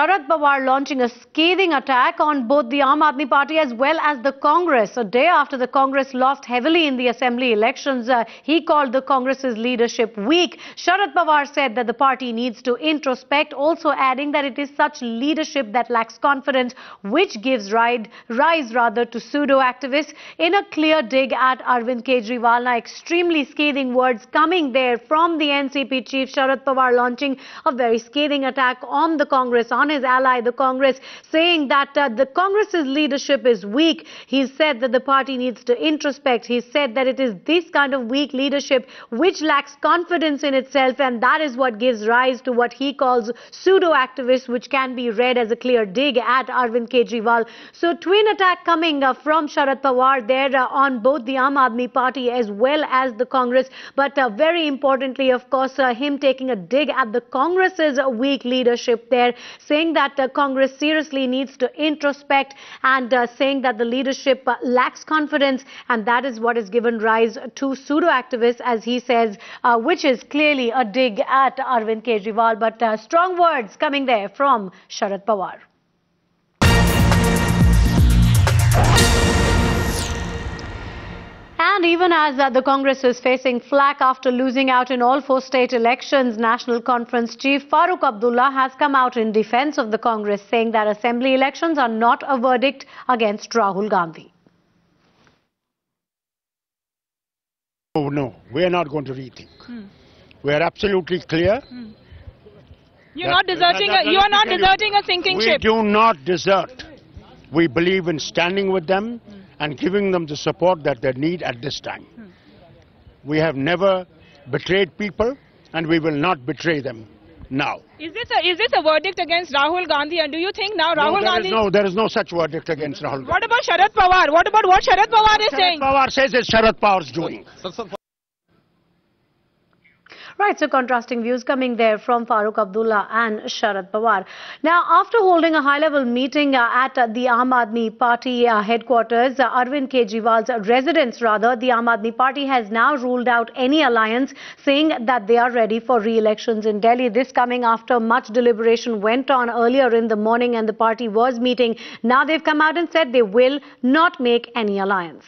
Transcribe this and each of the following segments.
Sharad Pawar launching a scathing attack on both the Aam Aadmi Party as well as the Congress. A day after the Congress lost heavily in the assembly elections, he called the Congress's leadership weak. Sharad Pawar said that the party needs to introspect, also adding that it is such leadership that lacks confidence, which gives rise to pseudo-activists. In a clear dig at Arvind Kejriwal, now extremely scathing words coming there from the NCP chief Sharad Pawar, launching a very scathing attack on the Congress, on his ally, the Congress, saying that the Congress's leadership is weak. He said that the party needs to introspect. He said that it is this kind of weak leadership which lacks confidence in itself, and that is what gives rise to what he calls pseudo-activists, which can be read as a clear dig at Arvind Kejriwal. So twin attack coming from Sharad Pawar there on both the Aam Aadmi Party as well as the Congress, but very importantly, of course, him taking a dig at the Congress's weak leadership there, saying that Congress seriously needs to introspect, and saying that the leadership lacks confidence, and that is what has given rise to pseudo-activists, as he says, which is clearly a dig at Arvind Kejriwal, but strong words coming there from Sharad Pawar. And even as the Congress is facing flack after losing out in all 4 state elections, National Conference Chief Farooq Abdullah has come out in defense of the Congress, saying that assembly elections are not a verdict against Rahul Gandhi. Oh, no, we are not going to rethink. We are absolutely clear. You are not deserting a sinking ship. We do not desert. We believe in standing with them and giving them the support that they need at this time. We have never betrayed people, and we will not betray them now. Is this a verdict against Rahul Gandhi, and do you think now Rahul Gandhi... There is no such verdict against Rahul Gandhi. What about Sharad Pawar? What about what Sharad Pawar is saying? Sharad Pawar says it's Sharad Pawar's doing. Right, so contrasting views coming there from Farooq Abdullah and Sharad Pawar. Now, after holding a high-level meeting at the Aam Aadmi Party headquarters, Arvind Kejriwal's residence rather, the Aam Aadmi Party has now ruled out any alliance, saying that they are ready for re-elections in Delhi. This coming after much deliberation went on earlier in the morning and the party was meeting. Now they've come out and said they will not make any alliance.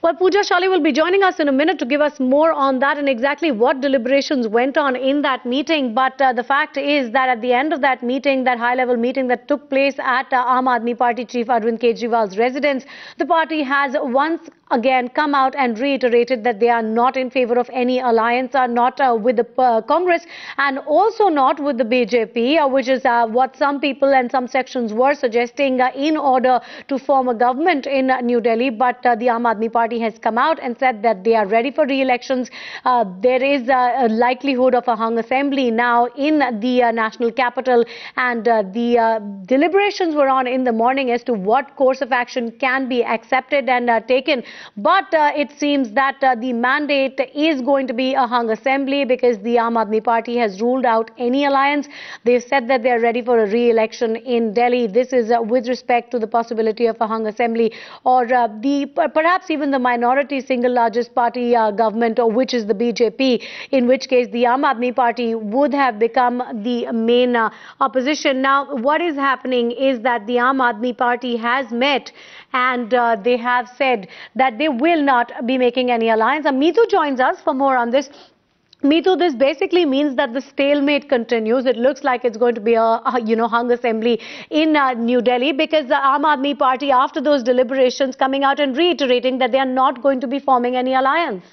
Well, Pooja Shali will be joining us in a minute to give us more on that and exactly what deliberations went on in that meeting. But the fact is that at the end of that meeting, that high-level meeting that took place at Aam Aadmi Party Chief Arvind Kejriwal's residence, the party has once again come out and reiterated that they are not in favor of any alliance, not with the Congress and also not with the BJP, which is what some people and some sections were suggesting in order to form a government in New Delhi. But the Aam Aadmi Party has come out and said that they are ready for re-elections. There is a likelihood of a hung assembly now in the national capital, and the deliberations were on in the morning as to what course of action can be accepted and taken. But it seems that the mandate is going to be a hung assembly, because the Aam Aadmi Party has ruled out any alliance. They've said that they are ready for a re-election in Delhi. This is with respect to the possibility of a hung assembly, or perhaps even the minority single largest party government, or which is the BJP, in which case the Aam Aadmi Party would have become the main opposition. Now, what is happening is that the Aam Aadmi Party has met and they have said that they will not be making any alliance. Meetu joins us for more on this. Meetu, this basically means that the stalemate continues. It looks like it's going to be a hung assembly in New Delhi, because the Aam Aadmi Party, after those deliberations, coming out and reiterating that they are not going to be forming any alliance.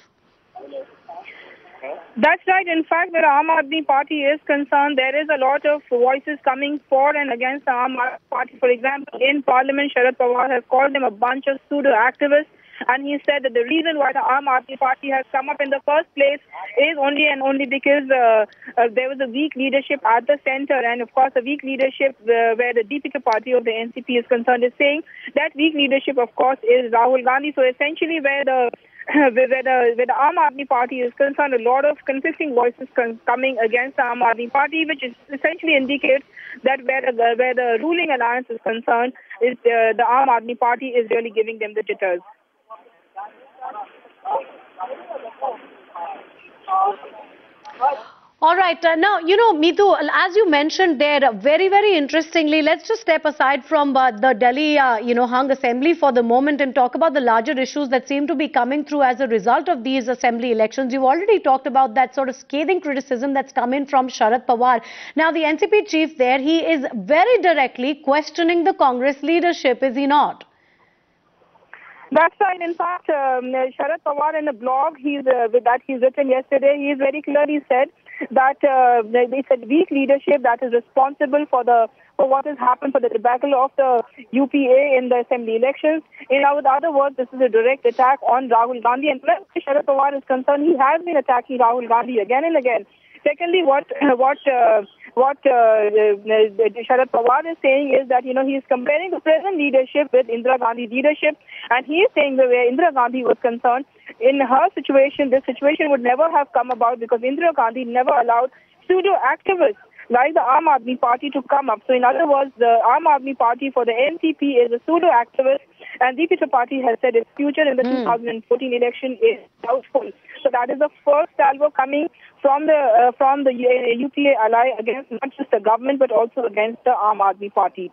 That's right. In fact, where Aam Aadmi Party is concerned, there is a lot of voices coming for and against the Aam Aadmi Party. For example, in Parliament, Sharad Pawar has called them a bunch of pseudo-activists. And he said that the reason why the Aam Aadmi Party has come up in the first place is only and only because there was a weak leadership at the center. And of course, a weak leadership where the Deepika party of the NCP is concerned is saying that weak leadership, of course, is Rahul Gandhi. So essentially, where the Aam Aadmi Party is concerned, a lot of conflicting voices coming against the Aam Aadmi Party, which is essentially indicates that where the ruling alliance is concerned, is the Aam Aadmi Party is really giving them the jitters. All right. Now, Meetu, as you mentioned there, very, very interestingly, let's just step aside from the Delhi, hung assembly for the moment and talk about the larger issues that seem to be coming through as a result of these assembly elections. You've already talked about that sort of scathing criticism that's come in from Sharad Pawar. Now, the NCP chief there, he is very directly questioning the Congress leadership, is he not? That's right. In fact, Sharad Pawar in a blog that he's written yesterday, he is very clearly said that it's a weak leadership that is responsible for what has happened, for the debacle of the UPA in the assembly elections. In other words, this is a direct attack on Rahul Gandhi. And where Sharad Pawar is concerned, he has been attacking Rahul Gandhi again and again. Secondly, what Sharad Pawar is saying is that, he is comparing the present leadership with Indira Gandhi's leadership, and he is saying that where Indira Gandhi was concerned, in her situation, this situation would never have come about because Indira Gandhi never allowed pseudo-activists like the Aam Aadmi Party to come up. So in other words, the Aam Aadmi Party for the NCP is a pseudo-activist, and Deepi Tripathi has said its future in the 2014 election is doubtful. So that is the first salvo coming from the UPA ally against not just the government but also against the Aam Aadmi Party.